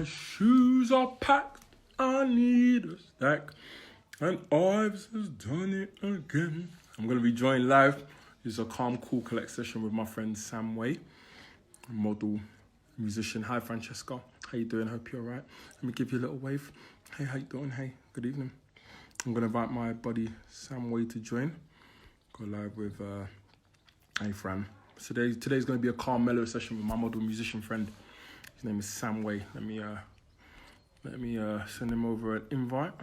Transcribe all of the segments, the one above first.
My shoes are packed, I need a stack, and Ives has done it again. I'm going to be joined live. This is a calm, cool collect session with my friend Sam Way, model, musician. Hi, Francesca. How you doing? Hope you're all right. Let me give you a little wave. Hey, how you doing? Hey, good evening. I'm going to invite my buddy Sam Way to join. Go live with, hey, Fran. Today's going to be a calm, mellow session with my model musician friend. His name is Sam Way. Let me send him over an invite.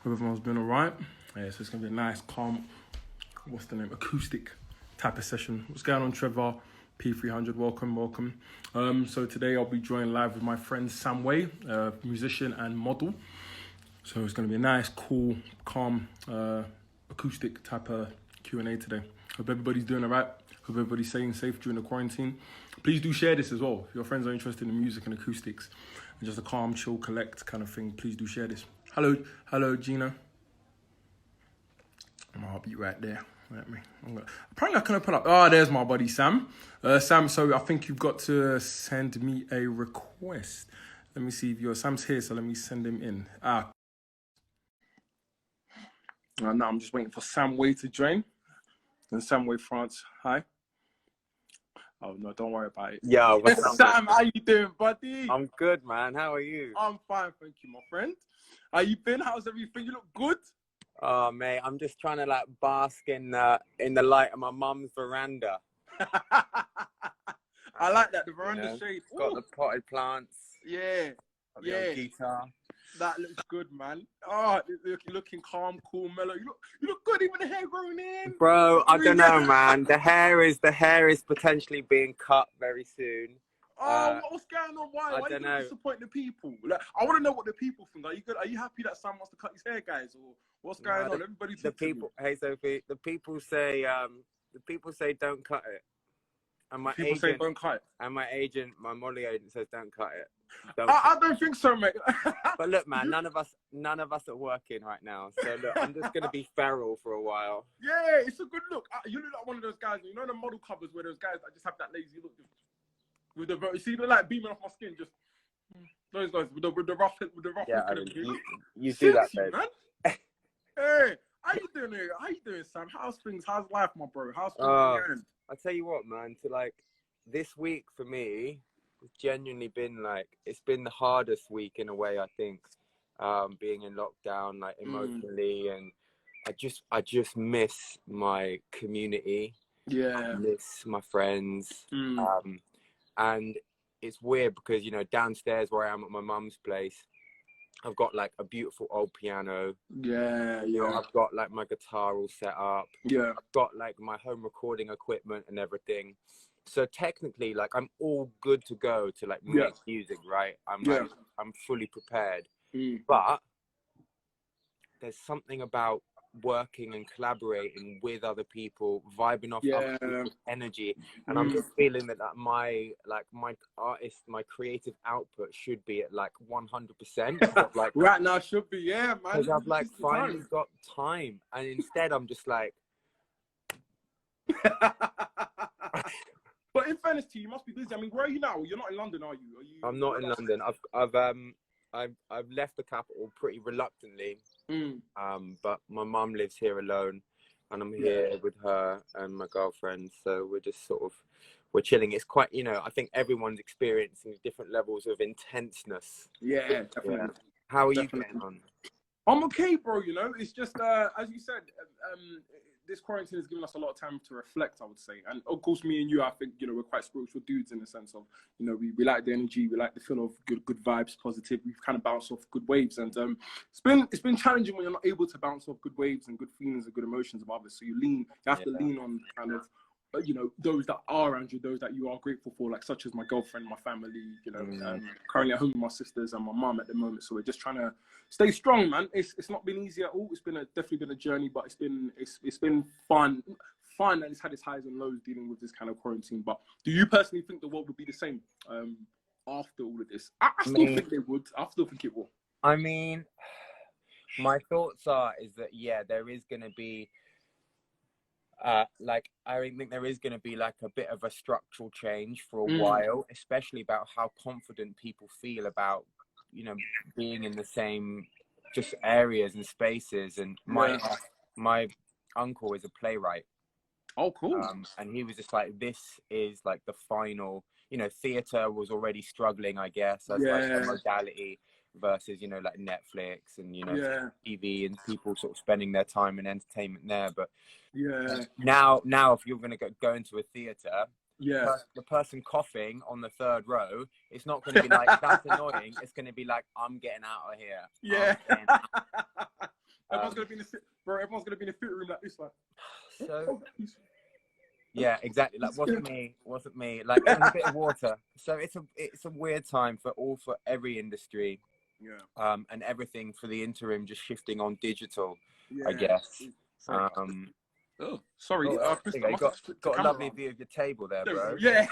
Hope everyone's been all right. Yeah, so it's going to be a nice, calm, acoustic type of session. What's going on, Trevor? P300, welcome. So today I'll be joined live with my friend Sam Way, musician and model. So it's going to be a nice, cool, calm, acoustic type of Q&A today. Hope everybody's doing all right. Hope everybody's staying safe during the quarantine. Please do share this as well. If your friends are interested in music and acoustics and just a calm, chill, collect kind of thing, please do share this. Hello, Gina. I'll be right there. Apparently I can open up. Oh, there's my buddy Sam. Sam, so I think you've got to send me a request. Let me see if Sam's here, so let me send him in. Now I'm just waiting for Sam Way to join. And Sam Way France, hi. Oh no, don't worry about it. Yo, what's up, Sam, how you doing, buddy? I'm good, man. How are you? I'm fine, thank you, my friend. How you been? How's everything? You look good. Oh, mate, I'm just trying to like bask in the light of my mum's veranda. I like that, the veranda shade. Got the potted plants. Yeah, Got the guitar. That looks good, man. Oh, you're looking calm, cool, mellow. You look good, even the hair growing in. Bro, I don't know, man. The hair is potentially being cut very soon. Oh, what's going on? Why I don't know. Disappoint the people? Like, I want to know what the people think. Are you good? Are you happy that Sam wants to cut his hair, guys, or what's going on? Everybody. The people. Hey, Sophie. The people say don't cut it. And my agent say don't cut it. And my agent, my Molly agent, says don't cut it. I don't think so, mate. But look, man, none of us are working right now. So look, I'm just gonna be feral for a while. Yeah, it's a good look. You look like one of those guys. You know the model covers where those guys that just have that lazy look. With the you see the light beaming off my skin, just those guys with the rough. Yeah, I mean, you do that, babe. Man. Hey, how you doing here? How you doing, Sam? How's things? How's life, my bro? How's things going? I tell you what, man. To like this week for me, it's genuinely been like it's been the hardest week in a way. I think being in lockdown, like emotionally, and I just miss my community. Yeah, I miss my friends. And it's weird because, you know, downstairs where I am at my mum's place, I've got like a beautiful old piano. Yeah. I've got like my guitar all set up. Yeah. I've got like my home recording equipment and everything. So technically, like I'm all good to go to like make music, right? I'm fully prepared. But there's something about working and collaborating with other people, vibing off other people's energy, and I'm just feeling that my creative output should be at like 100%. Like right now should be, man. Because I've like finally got time, and instead I'm just like. But in fairness to you, you must be busy. I mean, where are you now? You're not in London, are you? I'm not in London. I've left the capital pretty reluctantly. But my mum lives here alone, and I'm here with her and my girlfriend. So we're just we're chilling. It's quite, you know, I think everyone's experiencing different levels of intenseness. Yeah, definitely. Yeah. How are you getting on? I'm okay, bro. You know, it's just as you said, this quarantine has given us a lot of time to reflect, I would say. And of course, me and you, I think, you know, we're quite spiritual dudes in the sense of, you know, we like the energy, we like the feel of good vibes, positive. We've kind of bounced off good waves, and it's been challenging when you're not able to bounce off good waves and good feelings and good emotions of others. So you have to lean on kind of, you know, those that are around you, those that you are grateful for, like such as my girlfriend, my family, you know, currently at home with my sisters and my mum at the moment. So we're just trying to stay strong, man. It's not been easy at all. It's been definitely been a journey, but it's been fun, and it's had its highs and lows dealing with this kind of quarantine. But do you personally think the world would be the same after all of this? I still think they would. I still think it will. I mean, my thoughts is that there is going to be like I think there is going to be like a bit of a structural change for a while, especially about how confident people feel about, you know, being in the same just areas and spaces. And my uncle is a playwright. Oh, cool. And he was just like, this is like the final, you know, theater was already struggling, I guess, as like a modality versus, you know, like Netflix and, you know, TV and people sort of spending their time in entertainment there. But now if you're going to go into a theater, the person coughing on the third row, it's not going to be like, that's annoying. It's going to be like, I'm getting out of here. Yeah. Everyone's going to be in the everyone's going to be in the fit room like this, like. So, yeah, exactly. Like, wasn't me. Like, it was a bit of water. So it's a weird time for every industry. Yeah. And everything for the interim just shifting on digital, I guess. Oh, sorry. You got a lovely view of your table there, bro. Yeah.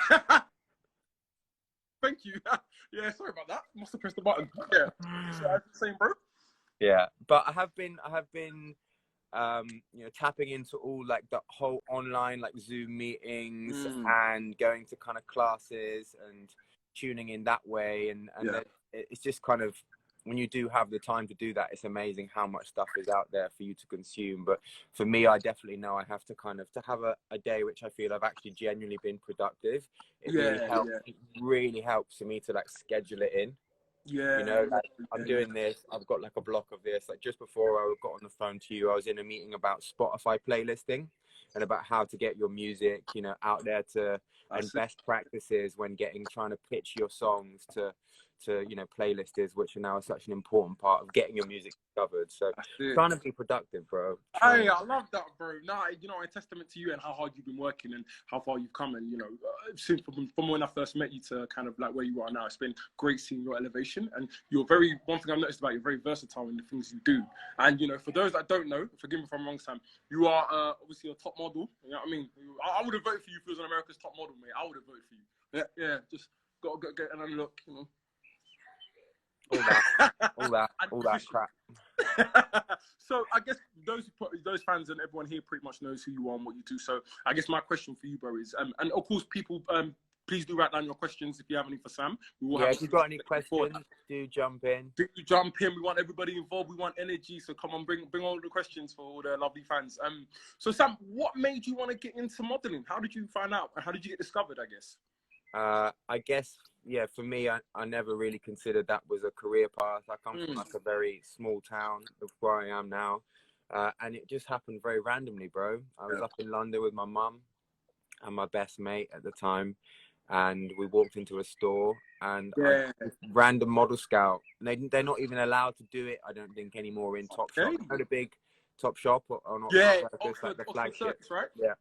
Thank you. Yeah, sorry about that. Must have pressed the button. Yeah. So I was saying, bro. Yeah, but I have been you know, tapping into all like the whole online like Zoom meetings and going to kind of classes and tuning in that way, and it's just kind of, when you do have the time to do that, it's amazing how much stuff is out there for you to consume. But for me, I definitely know I have to kind of, to have a day which I feel I've actually genuinely been productive. It really helps for me to like schedule it in. You know, like I'm doing this, I've got like a block of this. Like just before I got on the phone to you, I was in a meeting about Spotify playlisting and about how to get your music, you know, out there and best practices when trying to pitch your songs to you know, playlisters, which are now such an important part of getting your music discovered. So trying to be productive, bro. Hey, I love that, bro. Nah, you know, a testament to you and how hard you've been working and how far you've come. And, you know, since from when I first met you to kind of like where you are now, it's been great seeing your elevation. And one thing I've noticed about you, very versatile in the things you do. And, you know, for those that don't know, forgive me if I'm wrong, Sam, you are obviously a top model. You know what I mean? I would have voted for you if you was an America's Top Model, mate. I would have voted for you. Yeah, just got to get another look, you know. all that crap. So I guess those fans and everyone here pretty much knows who you are and what you do. So I guess my question for you, bro, is and of course people please do write down your questions if you have any for Sam. If you've got any questions, do jump in. We want everybody involved. We want energy. So come on, bring all the questions for all the lovely fans. So Sam, what made you want to get into modeling? How did you find out? How did you get discovered, I guess? I guess, yeah, for me, I never really considered that was a career path. I come from like a very small town of where I am now. And it just happened very randomly, bro. I was up in London with my mum and my best mate at the time. And we walked into a store and random model scout. They're not even allowed to do it, I don't think, anymore in Top Shop. You know, the big Top Shop or not? Oxford, like the flagship. Circus, right? Yeah.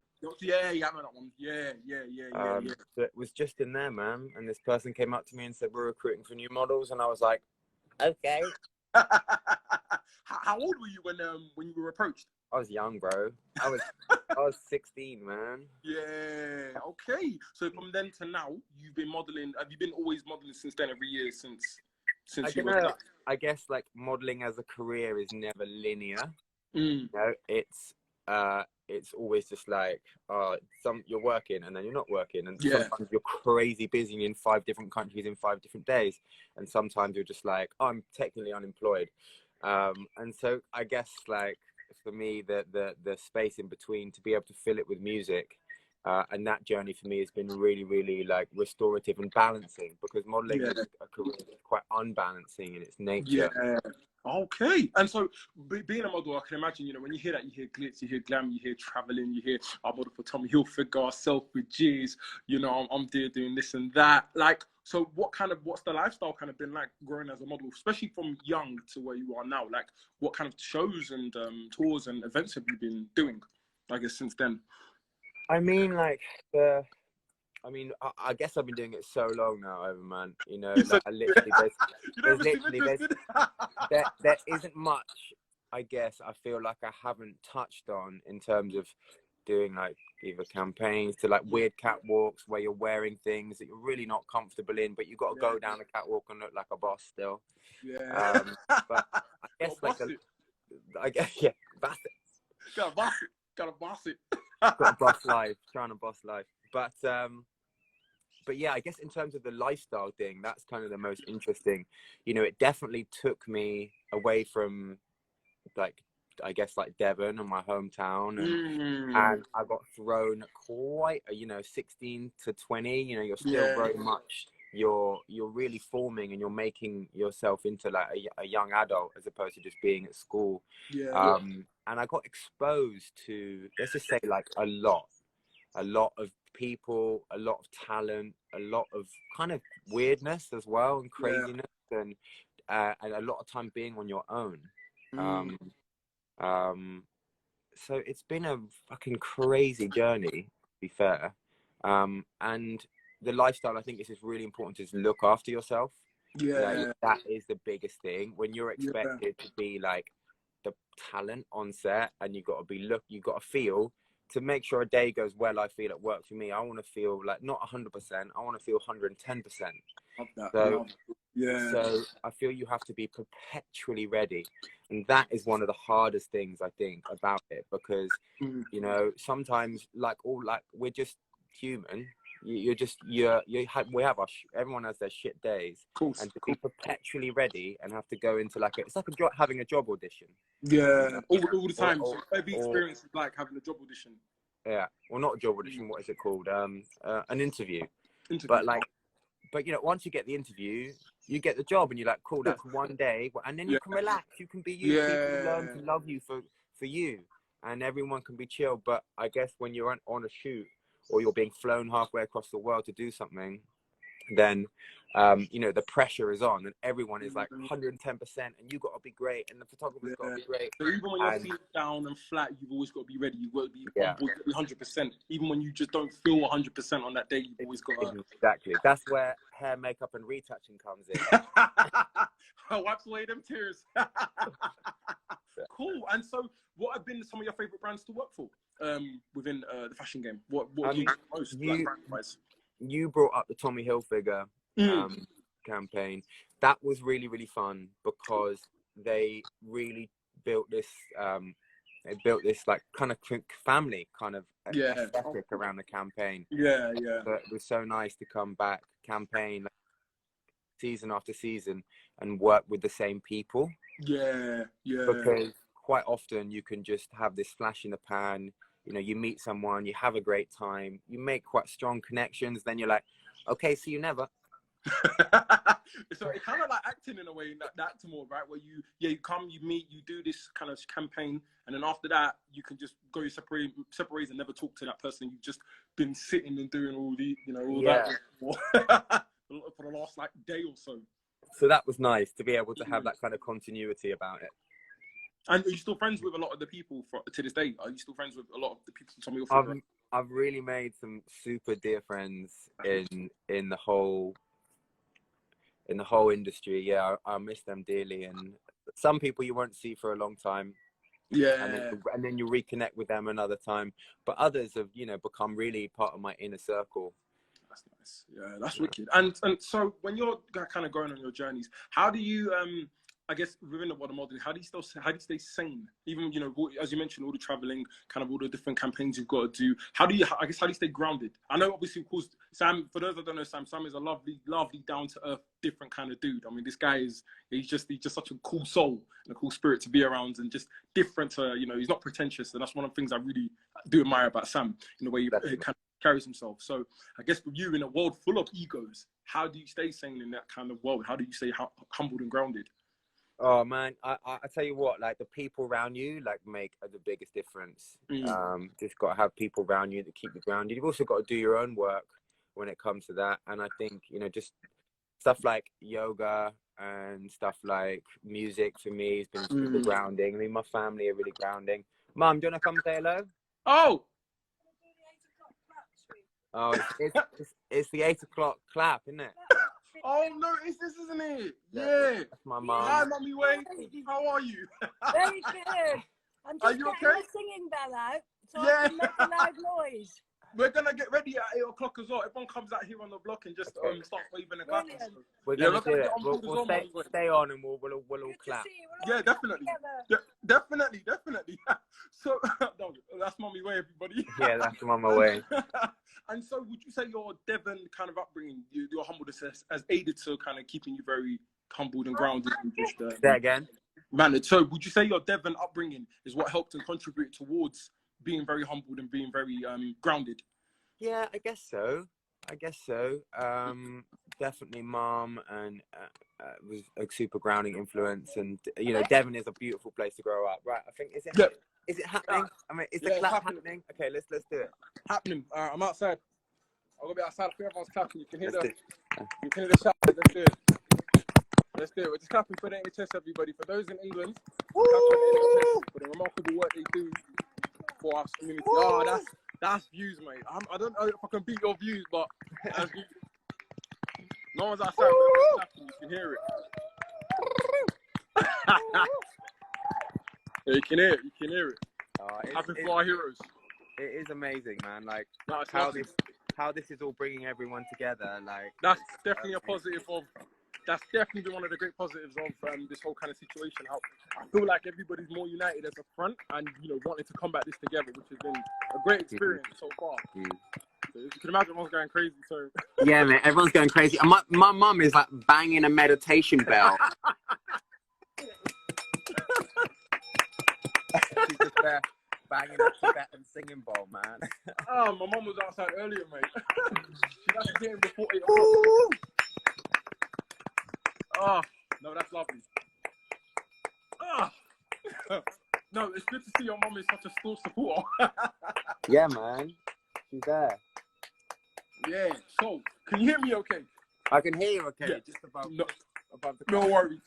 Yeah, I know that one. Yeah. So it was just in there, man. And this person came up to me and said, we're recruiting for new models. And I was like, okay. How old were you when you were approached? I was young, bro. I was 16, man. Yeah. Okay. So from then to now, you've been modeling. Have you been always modeling since then? Every year since you were? I guess like modeling as a career is never linear. You know, it's always just like you're working and then you're not working, and sometimes you're crazy busy in 5 different countries in 5 different days, and sometimes you're just like, I'm technically unemployed. And so I guess like for me the space in between, to be able to fill it with music, and that journey for me has been really, really like restorative and balancing, because modeling is a career that's quite unbalancing in its nature. Okay. And so being a model, I can imagine, you know, when you hear that, you hear glitz, you hear glam, you hear traveling, you hear I model for Tommy Hilfiger, self-Jizz, you know, I'm doing this and that. Like, so what's the lifestyle kind of been like growing as a model, especially from young to where you are now? Like, what kind of shows and tours and events have you been doing, I guess, since then? I mean, like I guess I've been doing it so long now, man. You know, like I literally, there isn't much, I guess, I feel like I haven't touched on in terms of doing like either campaigns to like weird catwalks where you're wearing things that you're really not comfortable in, but you've got to go down the catwalk and look like a boss still. But I guess that's it. Go, boss it. Gotta boss it. Got to boss life, trying to boss life. But yeah, I guess in terms of the lifestyle thing, that's kind of the most interesting. You know, it definitely took me away from, like, I guess, like Devon and my hometown, and I got thrown quite, 16 to 20. You know, you're still very much, you're really forming, and you're making yourself into like a young adult as opposed to just being at school. And I got exposed to, let's just say, like a lot of people, a lot of talent, a lot of kind of weirdness as well, and craziness, and a lot of time being on your own. So it's been a fucking crazy journey, to be fair. And the lifestyle, I think, is just really important to just look after yourself. Like, that is the biggest thing. When you're expected to be like the talent on set, and you've got to feel, to make sure a day goes well, I feel at work, for me, I want to feel like not 100%, I want to feel 110%. So I feel you have to be perpetually ready. And that is one of the hardest things, I think, about it, because, you know, sometimes we're just human. Everyone has their shit days, and to be perpetually ready and have to go into it's like having a job audition. All the time. So every experience is like having a job audition. Yeah, well, not a job audition. What is it called? An interview. But you know, once you get the interview, you get the job, and you're like, cool, that's one day, and then you can relax. You can be you. People learn to love you for you, and everyone can be chill. But I guess when you're on a shoot, or you're being flown halfway across the world to do something, then you know, the pressure is on, and everyone is like 110%, and you got to be great, and the photographer's got to be great. So even when you're feeling down and flat, you've always got to be ready. You've got to be on board, 100%. Even when you just don't feel 100% on that day, you've always got to... Exactly. That's where hair, makeup, and retouching comes in. Wipes away them tears. Cool. And so, what have been some of your favorite brands to work for within the fashion game? What do you most brand-wise? You brought up the Tommy Hilfiger campaign. That was really, really fun, because they really built this like kind of family kind of aesthetic around the campaign. But it was so nice to come back, campaign season after season, and work with the same people. Because quite often you can just have this flash in the pan. You know, you meet someone, you have a great time, you make quite strong connections, then you're like, okay, see you never. So it's kind of like acting in a way, that acting more, right? Where you come, you meet, you do this kind of campaign, and then after that, you can just go your separate ways and never talk to that person. You've just been sitting and doing all that for the last day or so. So that was nice to be able to have that kind of continuity about it. And are you still friends with a lot of the people to this day? Are you still friends with a lot of the people from your family? I've really made some super dear friends in the whole industry. Yeah, I miss them dearly. And some people you won't see for a long time. And then you reconnect with them another time. But others have, you know, become really part of my inner circle. That's nice. Yeah, that's wicked. And so when you're kind of going on your journeys, how do you I guess within the modern modeling, how do you stay sane? Even, you know, as you mentioned, all the traveling, kind of all the different campaigns you've got to do. How do you stay grounded? I know, obviously, of course, Sam, for those that don't know Sam is a lovely, down to earth, different kind of dude. I mean, this guy he's just such a cool soul and a cool spirit to be around, and just different to, you know, he's not pretentious. And that's one of the things I really do admire about Sam, in the way he kind of carries himself. So I guess with you in a world full of egos, how do you stay sane in that kind of world? How do you stay humbled and grounded? Oh man, I tell you what, like the people around you make the biggest difference. Just got to have people around you that keep you grounded. You've also got to do your own work when it comes to that. And I think, you know, just stuff like yoga and stuff like music for me has been super grounding. I mean, my family are really grounding. Mum, do you want to come say hello? Oh, it's the 8 o'clock clap, isn't it? Oh no, it's this, isn't it? Yeah. That's my mum. Hi, Mummy Wayne. How are you? Very good. I'm just getting my singing bell out, so I can make a loud noise. we're gonna get ready at 8 o'clock as well. Everyone comes out here on the block and just start waving and clapping. So. We're gonna do it. We'll stay on and we'll all clap. Yeah, definitely. Definitely. So that's Mummy Way, everybody. Yeah, that's Mummy Way. And so, would you say your Devon kind of upbringing, your humbleness has aided to kind of keeping you very humbled and grounded? And just, say that again. Man, so would you say your Devon upbringing is what helped and contributed towards being very humbled and being very grounded? Yeah, I guess so. Definitely mom and was a super grounding influence, and you know, Devon is a beautiful place to grow up, right? I think is it happening? I mean, is the clap happening? Okay, let's do it. Happening. I'm outside. I'm gonna be outside. I think everyone's clapping. You can hear the shout. Let's do it. We're just clapping for the NHS, everybody. For those in England, clapping for the NHS for the remarkable work they do for our community. Oh, that's views, mate. I don't know if I can beat your views, but that's views. No one's outside, but clapping. You can hear it. Yeah, you can hear it. Happy for our heroes. It is amazing, man. Like how this is all bringing everyone together. Like that's definitely a positive of. That's definitely been one of the great positives of this whole kind of situation. I feel like everybody's more united as a front, and you know, wanting to combat this together, which has been a great experience so far. So you can imagine everyone's going crazy. So yeah, man, everyone's going crazy. And my mum is like banging a meditation bell. She's just there banging a Tibetan singing bowl, man. Oh, my mum was outside earlier, mate. She's actually getting before 8 o'clock. Oh, no, that's lovely. Oh. No, it's good to see your mum is such a still supporter. Yeah, man. She's there. Yeah, so, can you hear me okay? I can hear you okay, yeah. Just about the No worries.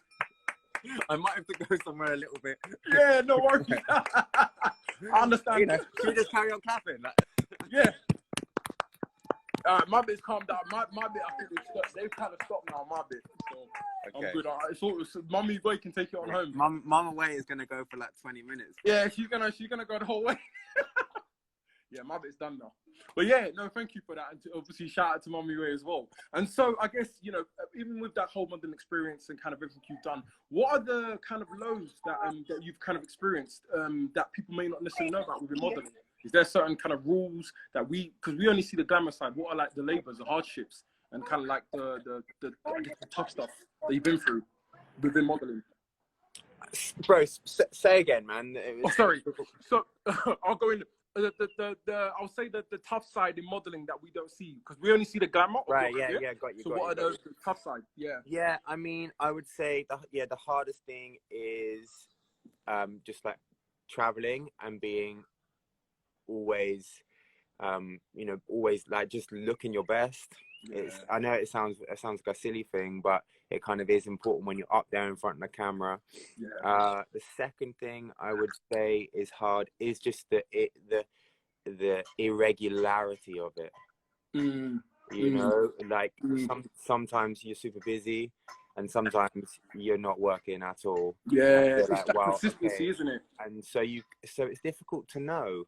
I might have to go somewhere a little bit. Yeah, no worries. I understand. You know, should we just carry on clapping? Like... Yeah. My bit's calmed down. My bit, I think they've kind of stopped now. My bit, so okay. I'm good. It's Mummy Way can take it on home. Mama Way is gonna go for like 20 minutes. Yeah, she's gonna go the whole way. Yeah, my bit's done now. But yeah, no, thank you for that. And obviously, shout out to Mummy Way as well. And so, I guess, you know, even with that whole modern experience and kind of everything you've done, what are the kind of lows that you've kind of experienced that people may not necessarily know about within modeling? Is there certain kind of rules that because we only see the glamour side, what are like the labors, the hardships, and kind of like the tough stuff that you've been through within modeling? Bro, say again, man. Oh, sorry. So, I'll go in. I'll say that the tough side in modeling that we don't see, because we only see the glamour. Right. Yeah. Got you. So what are the tough side? Yeah. Yeah. I mean, I would say the hardest thing is just like traveling and being always, always like just looking your best. Yeah. I know it sounds like a silly thing, but it kind of is important when you're up there in front of the camera. Yeah. The second thing I would say is hard is just the irregularity of it. You know, like sometimes you're super busy, and sometimes you're not working at all. Yeah, it's like, that consistency, isn't it? And so it's difficult to know.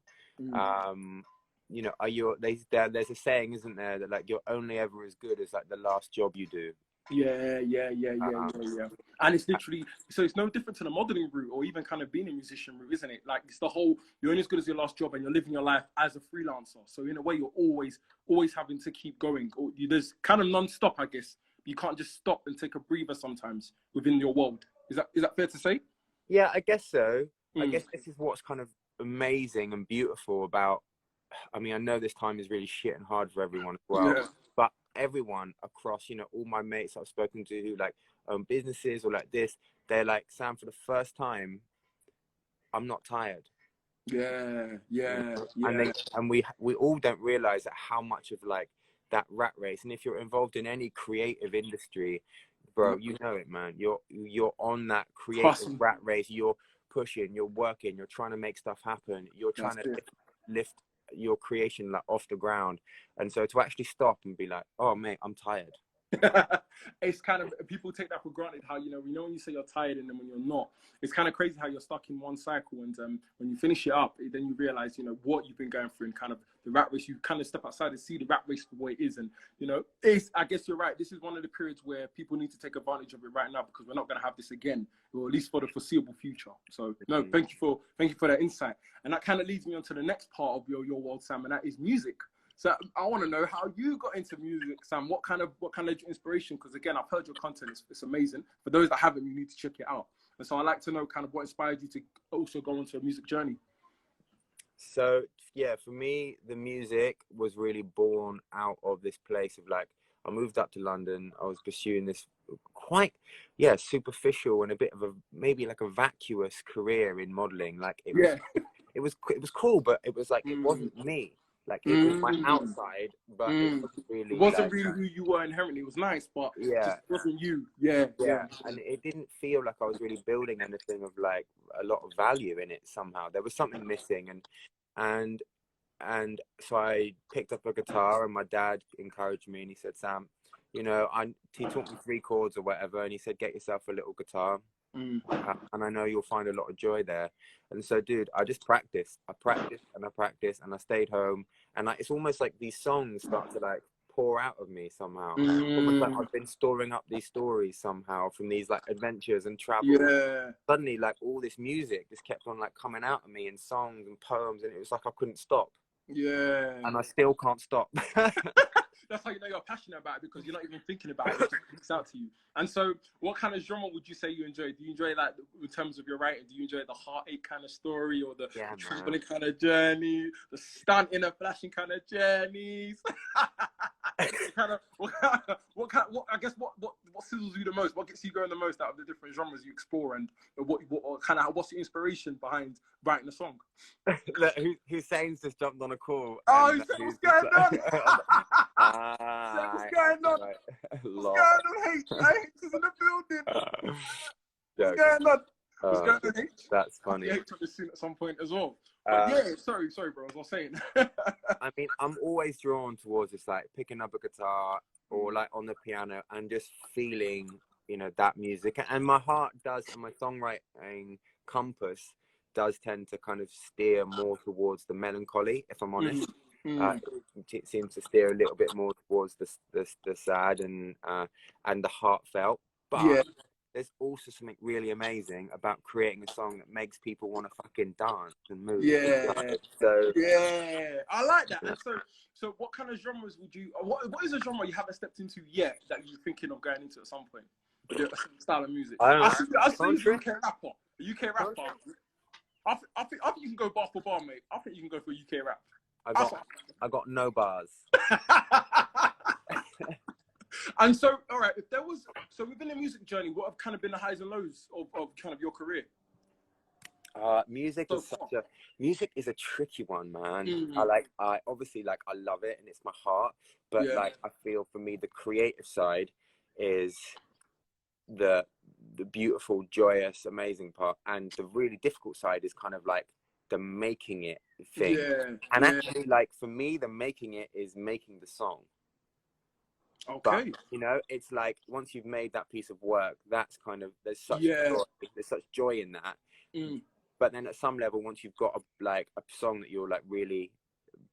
You know, there's a saying, isn't there, that like you're only ever as good as like the last job you do. Yeah. And it's literally, so it's no different to the modeling route or even kind of being a musician route, isn't it? Like it's the whole, you're only as good as your last job, and you're living your life as a freelancer. So in a way, you're always having to keep going. There's kind of non-stop, I guess. You can't just stop and take a breather sometimes within your world. Is that fair to say? Yeah, I guess so. I guess this is what's kind of amazing and beautiful about, I mean, I know this time is really shit and hard for everyone as well, but everyone across, you know, all my mates I've spoken to who like own businesses or like this, they're like, Sam, for the first time, I'm not tired. Yeah. And we all don't realize that how much of like that rat race, and if you're involved in any creative industry, bro, you know it, man. You're on that creative rat race. You're pushing, you're working, you're trying to make stuff happen, you're trying to lift your creation like off the ground. And so to actually stop and be like, oh mate, I'm tired. it's kind of, people take that for granted, how, you know when you say you're tired and then when you're not, it's kind of crazy how you're stuck in one cycle, and when you finish it up, then you realize, you know, what you've been going through, and kind of the rat race, you kind of step outside and see the rat race for what it is. And, you know, I guess you're right, this is one of the periods where people need to take advantage of it right now, because we're not going to have this again, or at least for the foreseeable future. So no, thank you for that insight. And that kind of leads me on to the next part of your world, Sam, and that is music. So I want to know how you got into music, Sam. What kind of inspiration? Because again, I've heard your content; it's amazing. For those that haven't, you need to check it out. And so I'd like to know kind of what inspired you to also go into a music journey. So yeah, for me, the music was really born out of this place of like, I moved up to London. I was pursuing this quite, superficial and a bit of a, maybe like a vacuous career in modeling. Like it was cool, but it was like, it wasn't me. Like it was my outside, but it wasn't really. It wasn't really who you were inherently. It was nice, but it just wasn't you. Yeah. And it didn't feel like I was really building anything of like a lot of value in it. Somehow there was something missing, and so I picked up a guitar, and my dad encouraged me, and he said, Sam, you know, he taught me 3 chords or whatever, and he said, get yourself a little guitar. And I know you'll find a lot of joy there. And so, dude, I just practiced. I practiced, and I stayed home. And it's almost like these songs start to like pour out of me somehow. Almost like I've been storing up these stories somehow from these like adventures and travel. Suddenly, like all this music just kept on like coming out of me in songs and poems, and it was like I couldn't stop. And I still can't stop. That's how you know you're passionate about it, because you're not even thinking about it. It just speaks out to you. And so what kind of genre would you say you enjoy? Do you enjoy, like, in terms of your writing, do you enjoy the heartache kind of story, or the traveling kind of journey, the stunting and flashing kind of journeys? I guess what sizzles you the most? What gets you going the most out of the different genres you explore, and what's your inspiration behind writing a song? Look, Hussein's just jumped on a call. Oh, what's going on? What's going on? Right. What's going on, H? H is in the building. What's going on? What's going on, H? That's funny. H will be seen at some point as well. But sorry, bro. As I was saying. I mean, I'm always drawn towards this, like picking up a guitar or like on the piano and just feeling, you know, that music. And my heart does, and my songwriting compass does tend to kind of steer more towards the melancholy, if I'm honest. It seems to steer a little bit more towards the sad and the heartfelt. But there's also something really amazing about creating a song that makes people want to fucking dance and move. So I like that. And so what kind of genres would you? What is a genre you haven't stepped into yet that you're thinking of going into at some point? A style of music. I see you UK rapper. A UK rapper. I think you can go bar for bar, mate. I think you can go for UK rap. I got no bars. And so, all right, if there was, so within the music journey, what have kind of been the highs and lows of kind of your career? Music is a tricky one, man. I obviously like, I love it and it's my heart, but like, I feel for me, the creative side is the beautiful, joyous, amazing part. And the really difficult side is kind of like the making it thing. And actually, like, for me, the making it is making the song. Okay. But, you know, it's like once you've made that piece of work, that's kind of, there's such joy in that. But then at some level, once you've got a song that you're like really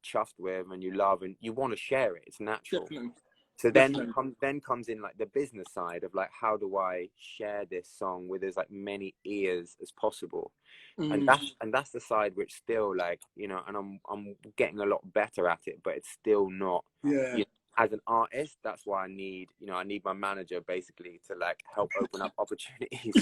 chuffed with and you love and you want to share it, it's natural. Definitely. So then comes in like the business side of like, how do I share this song with as like many ears as possible? And that's the side which still, like, you know, and I'm getting a lot better at it, but it's still not. You know, as an artist, that's why I need my manager basically to like help open up opportunities.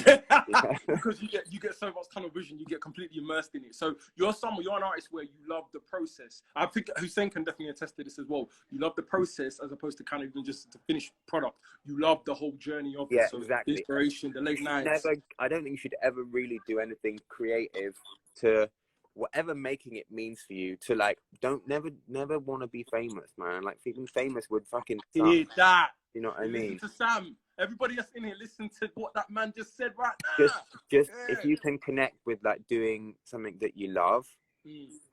Because you get so much tunnel vision, you get completely immersed in it. So you're an artist where you love the process. I think Hussein can definitely attest to this as well. You love the process as opposed to kind of even just the finished product. You love the whole journey of it. So exactly. The inspiration, the late nights. I don't think you should ever really do anything creative to whatever making it means for you, to like, never want to be famous, man. Like, being famous would fucking suck. Hear that. You know what I mean? Listen to Sam. Everybody that's in here, listen to what that man just said right now. Just if you can connect with like doing something that you love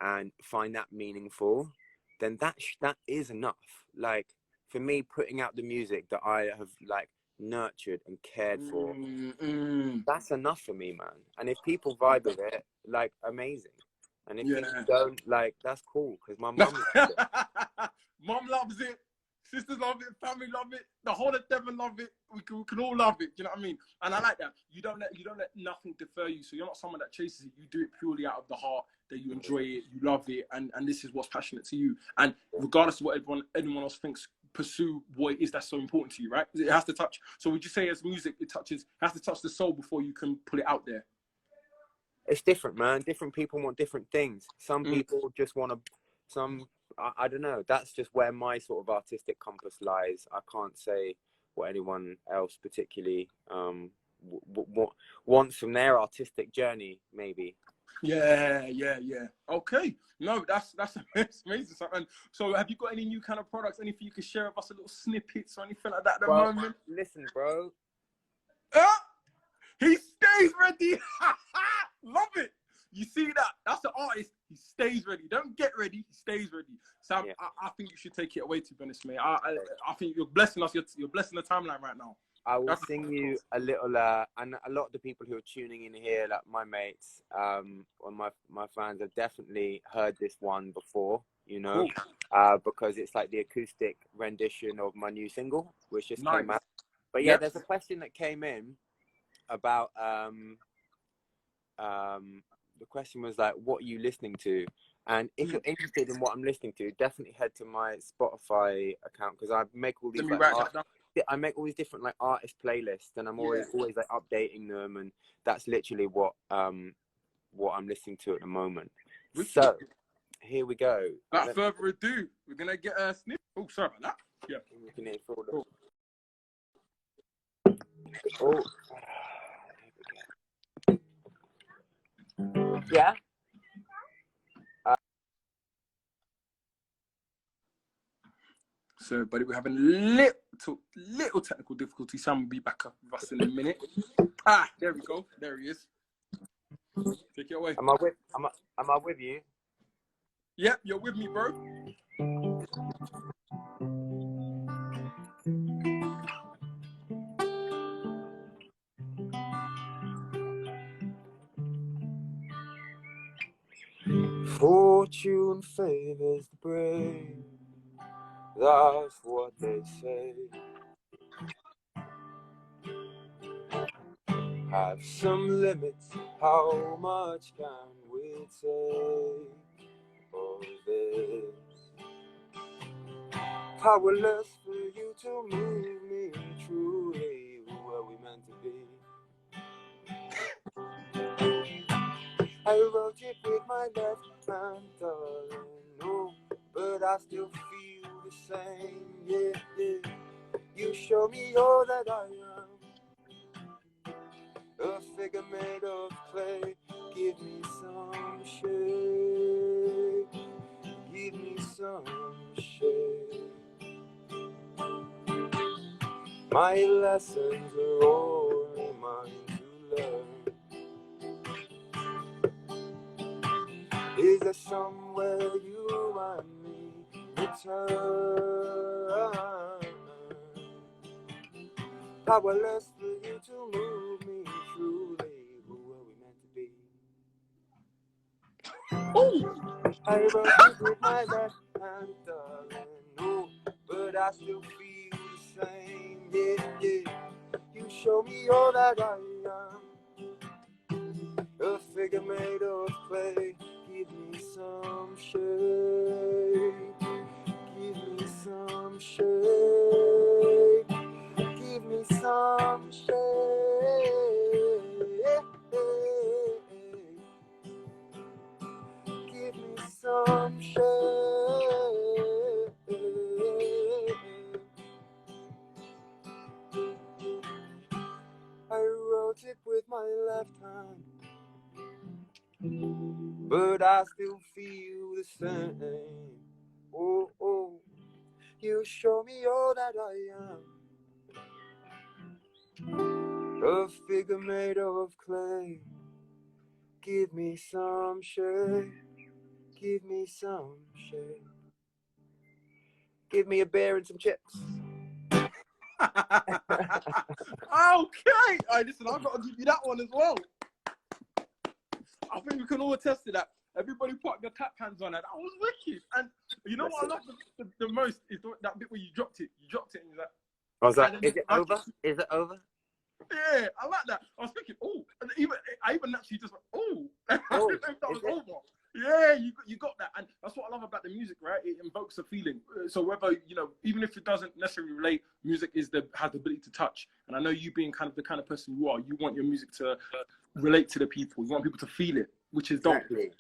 and find that meaningful, then that is enough. Like, for me, putting out the music that I have like nurtured and cared for, that's enough for me, man. And if people vibe with it, like, amazing. And if people don't, like, that's cool, because my mum loves it. Mum loves it, sisters love it, family love it, the whole of Devon love it. We can all love it. Do you know what I mean? And I like that. You don't let nothing defer you. So you're not someone that chases it. You do it purely out of the heart, that you enjoy it, you love it, and this is what's passionate to you. And regardless of what anyone else thinks, pursue what it is that's so important to you, right? It has to touch. So would you say as music, it has to touch the soul before you can put it out there? It's different, man. Different people want different things. Some people just want to, I don't know. That's just where my sort of artistic compass lies. I can't say what anyone else particularly wants from their artistic journey, maybe. Yeah. Okay. No, that's amazing. So have you got any new kind of products? Anything you can share with us, a little snippets or anything like that at the moment? Listen, bro. He stays ready. Love it. You see that? That's the artist. He stays ready. Don't get ready. He stays ready. Sam, I think you should take it away, to be honest, mate. I think you're blessing us. You're blessing the timeline right now. I will sing you a little, and a lot of the people who are tuning in here, like my mates, or my fans, have definitely heard this one before, you know, because it's like the acoustic rendition of my new single, which just came out. But yeah, there's a question that came in about, the question was like, what are you listening to? And if you're interested in what I'm listening to, definitely head to my Spotify account, because I make all these I make all these different like artist playlists, and I'm always like updating them, and that's literally what I'm listening to at the moment. So here we go. Without further ado, we're gonna get a sniff. Oh, sorry about that. Yeah. We can hear Oh. Yeah. So, everybody, we're having little technical difficulty. Sam will be back up with us in a minute. There we go. There he is. Take it away. Am I with you? Yep, you're with me, bro. Fortune favors the brave. That's what they say. Have some limits. How much can we take of this? Powerless for you to move me truly where we meant to be. I wrote it with my left hand, darling, no, but I still feel the same, yeah. You show me all that I am, a figure made of clay. Give me some shape, give me some shape. My lessons are all mine to learn. Is there somewhere you and me return? Powerless for you to move me truly where we meant to be. I wrote it with my left hand, darling, no, but I still feel the same, yeah. You show me all that I am, a figure made of clay. Give me some shape, give me some shape, give me some shape, give me some shape. I wrote it with my left hand, but I still feel the same. Oh, you show me all that I am, a figure made of clay. Give me some shape, give me some shape. Give me a beer and some chips. listen, I've got to give you that one as well. I think we can all attest to that. Everybody put their clap hands on that. That was wicked. And you know what I love the most is that bit where you dropped it. You dropped it and you're like... I was like, is it over? Is it over? Yeah, I like that. I was thinking, oh, I even actually just went, oh, I didn't know if that was over. Yeah, you got that. And that's what I love about the music, right? It invokes a feeling. So whether, you know, even if it doesn't necessarily relate, music has the ability to touch. And I know you being kind of the kind of person you are, you want your music to relate to the people. You want people to feel it, which is dope. Exactly.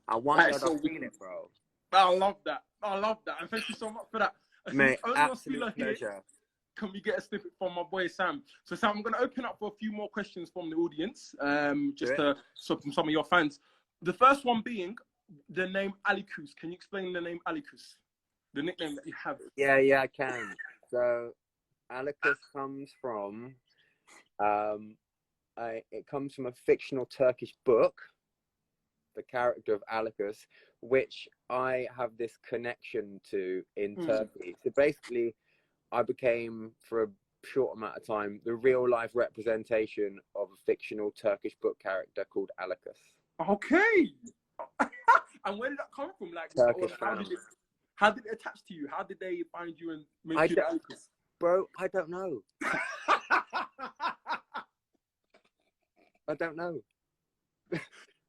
I want them to feel it, bro. I love that. I love that. And thank you so much for that. Mate, absolute pleasure. Can we get a snippet from my boy Sam? So Sam, I'm going to open up for a few more questions from the audience, so from some of your fans. The first one being the name Alikus. Can you explain the name Alikus? The nickname that you have. Yeah, I can. So Alikus comes from it comes from a fictional Turkish book, the character of Alikus, which I have this connection to in Turkey. So basically, I became, for a short amount of time, the real-life representation of a fictional Turkish book character called Alikus. Okay. And where did that come from? Like, how did it attach to you? How did they find you and make you Alikus? Bro, I don't know. I don't know.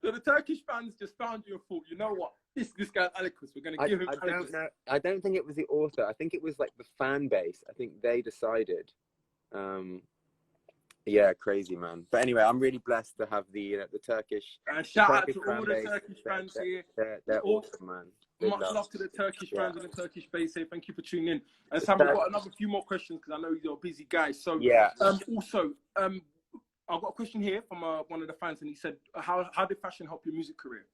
So the Turkish fans just found you and thought, you know what? This guy's Alikus. We're going to give him Alikus. Don't know. I don't think it was the author. I think it was like the fan base. I think they decided. Yeah, crazy, man. But anyway, I'm really blessed to have the Turkish. And shout out to all the Turkish fans here. They're awesome, man. Much love to the Turkish fans and the Turkish base here. Thank you for tuning in. And Sam, we've got another few more questions because I know you're a busy guy. So yeah. I've got a question here from one of the fans, and he said, how did fashion help your music career?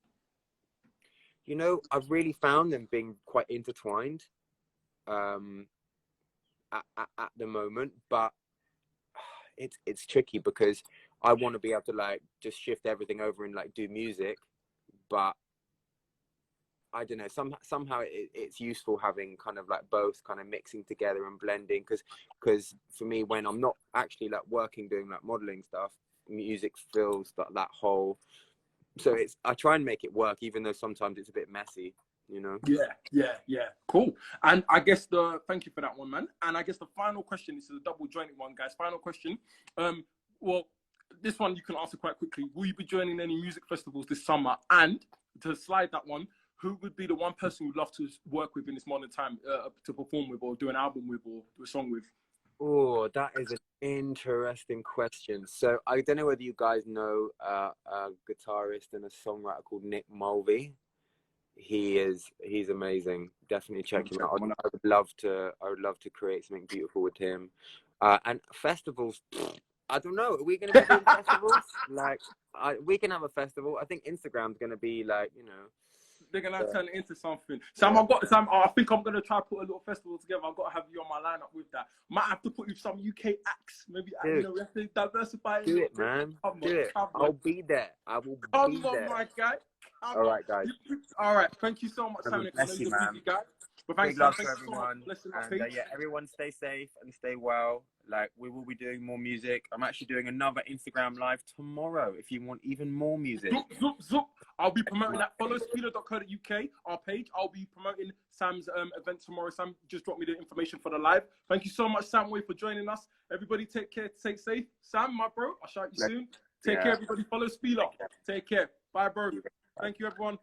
You know, I've really found them being quite intertwined at the moment, but it's tricky because I want to be able to like just shift everything over and like do music, but I don't know, somehow it's useful having kind of like both kind of mixing together and blending, because for me, when I'm not actually like working doing like modeling stuff, music fills that whole, so I try and make it work, even though sometimes it's a bit messy, you know. Yeah, cool. And I guess thank you for that one, man. And I guess the final question, this is a double jointed one, guys. Final question. Well, this one you can answer quite quickly. Will you be joining any music festivals this summer? And to slide that one, who would be the one person you'd love to work with in this modern time, to perform with, or do an album with, or do a song with? Oh, that is an interesting question. So I don't know whether you guys know a guitarist and a songwriter called Nick Mulvey. He's amazing. Definitely check him out. I would love to create something beautiful with him. And festivals, I don't know. Are we going to be doing festivals? Like, we can have a festival. I think Instagram's going to be like, you know. They're going to turn it into something. Sam, I think I'm going to try to put a little festival together. I've got to have you on my lineup with that. Might have to put you some UK acts. Maybe, you know, we have to diversify. Do it, man. Do it. I'll be there. I will be there. Come on, my guy. All right, guys. All right. Thank you so much, Sam. Bless you, man. But thanks, big love to everyone. And yeah, everyone stay safe and stay well. Like, we will be doing more music. I'm actually doing another Instagram live tomorrow if you want even more music. Zoop. I'll be promoting that. Follow Spielasat.co.uk, our page. I'll be promoting Sam's event tomorrow. Sam just dropped me the information for the live. Thank you so much, Sam Way, for joining us. Everybody take care, stay safe. Sam, my bro, I'll shout you soon. Take care, everybody. Follow Spielasat. Take care. Bye, bro. Thank you, everyone.